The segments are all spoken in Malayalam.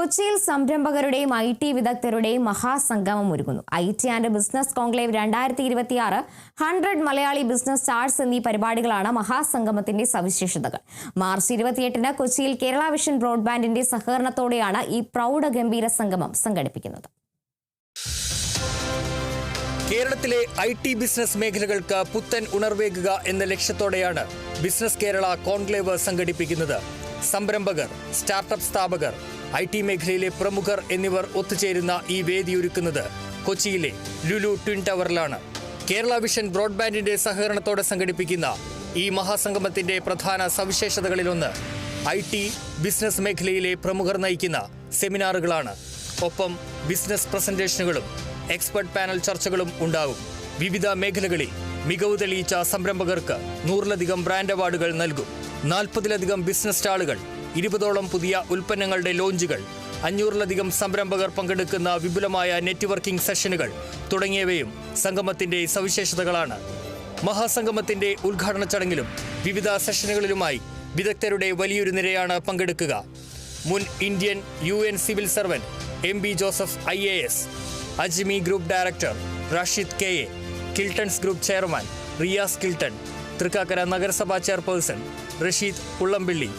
കൊച്ചിയിൽ സംരംഭകരുടെയും IT വിദഗ്ധരുടെയും മഹാസംഗമം ഒരുങ്ങുന്നു. IT and business conclave 2026, 100 Malayali business stars എന്നീ പരിപാടികളാണ് മഹാസംഗമത്തിന്റെ സവിശേഷതകൾ. മാർച്ച് 28-ന് കൊച്ചിയിൽ കേരള വിഷൻ ബ്രോഡ്ബാൻഡിന്റെ സഹകരണത്തോടെയാണ് ഈ പ്രൗഢഗംഭീര സംഗമം സംഘടിപ്പിക്കുന്നത്. കേരളത്തിലെ IT ബിസിനസ് മേഖലകൾക്ക് പുത്തൻ ഉണർവേകുക എന്ന ലക്ഷ്യത്തോടെയാണ് ബിസിനസ് കേരള കോൺക്ലേവ് സംഘടിപ്പിക്കുന്നത്. സംരംഭകർ, സ്റ്റാർട്ടപ്പ് സ്ഥാപകർ, IT മേഖലയിലെ പ്രമുഖർ എന്നിവർ ഒത്തുചേരുന്ന ഈ വേദിയൊരുക്കുന്നത് കൊച്ചിയിലെ ലുലു ട്വിൻ ടവറിലാണ്. കേരള വിഷൻ ബ്രോഡ്ബാൻഡിന്റെ സഹകരണത്തോടെ സംഘടിപ്പിക്കുന്ന ഈ മഹാസംഗമത്തിന്റെ പ്രധാന സവിശേഷതകളിലൊന്ന് IT ബിസിനസ് മേഖലയിലെ പ്രമുഖർ നയിക്കുന്ന സെമിനാറുകളാണ്. ഒപ്പം ബിസിനസ് പ്രസന്റേഷനുകളും എക്സ്പെർട്ട് പാനൽ ചർച്ചകളും ഉണ്ടാകും. വിവിധ മേഖലകളിൽ മികവ് തെളിയിച്ച സംരംഭകർക്ക് 100-ലധികം ബ്രാൻഡ് അവാർഡുകൾ നൽകും. 40-ലധികം ബിസിനസ് സ്റ്റാളുകൾ, 20ഓളം പുതിയ ഉൽപ്പന്നങ്ങളുടെ ലോഞ്ചുകൾ, 500-ലധികം സംരംഭകർ പങ്കെടുക്കുന്ന വിപുലമായ നെറ്റ്വർക്കിംഗ് സെഷനുകൾ തുടങ്ങിയവയും സംഗമത്തിന്റെ സവിശേഷതകളാണ്. മഹാസംഗമത്തിന്റെ ഉദ്ഘാടന ചടങ്ങിലും വിവിധ സെഷനുകളിലുമായി വിദഗ്ധരുടെ വലിയൊരു നിരയാണ് പങ്കെടുക്കുക. മുൻ Indian UN civil servant MB Joseph IAS, Ajmi group director Rasheed KA, Kiltons group chairman Riyas Kilton, Thrikkakara നഗരസഭാ chairperson Rasheed Ullampilly,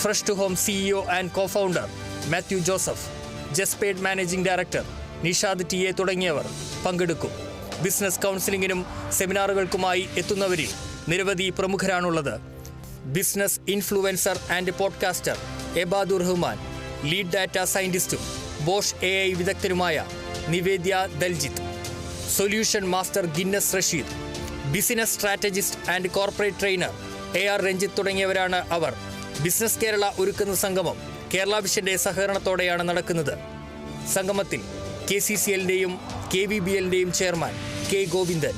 fresh to home CEO and co-founder Mathew Joseph, ജസ്പേഡ് മാനേജിംഗ് ഡയറക്ടർ നിഷാദ് TA തുടങ്ങിയവർ പങ്കെടുക്കും. ബിസിനസ് കൗൺസിലിംഗിനും സെമിനാറുകൾക്കുമായി എത്തുന്നവരിൽ നിരവധി പ്രമുഖരാണുള്ളത്. Business influencer and podcaster Ebadur Rahman, lead data സയന്റിസ്റ്റും ബോഷ് AI വിദഗ്ധരുമായ Nivedya Daljith, solution master Guinness Rasheed, business strategist and corporate trainer AR Ranjith തുടങ്ങിയവരാണ് അവർ. ബിസിനസ് കേരള ഒരുക്കുന്ന സംഗമം കേരള വിഷന്റെ സഹകരണത്തോടെയാണ് നടക്കുന്നത്. സംഗമത്തിൽ KCCL-ന്റെയും KVBL-ന്റെയും chairman K Govindan,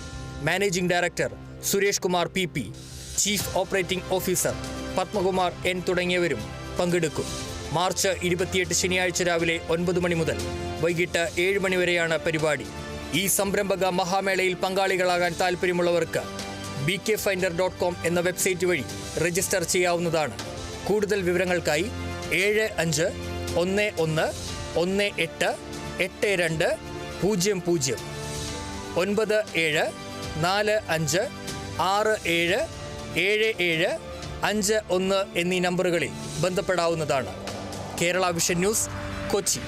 managing director Suresh Kumar PP, chief operating officer Padmakumar N തുടങ്ങിയവരും പങ്കെടുക്കും. മാർച്ച് 28 ശനിയാഴ്ച രാവിലെ 9 മണി മുതൽ വൈകിട്ട് 7 മണി വരെയാണ് പരിപാടി. ഈ സംരംഭക മഹാമേളയിൽ പങ്കാളികളാകാൻ താൽപ്പര്യമുള്ളവർക്ക് bkfinder.com എന്ന വെബ്സൈറ്റ് വഴി രജിസ്റ്റർ ചെയ്യാവുന്നതാണ്. കൂടുതൽ വിവരങ്ങൾക്കായി 7511188200, 9745677751 എന്നീ നമ്പറുകളിൽ ബന്ധപ്പെടാവുന്നതാണ്. Kerala vision news, Kochi.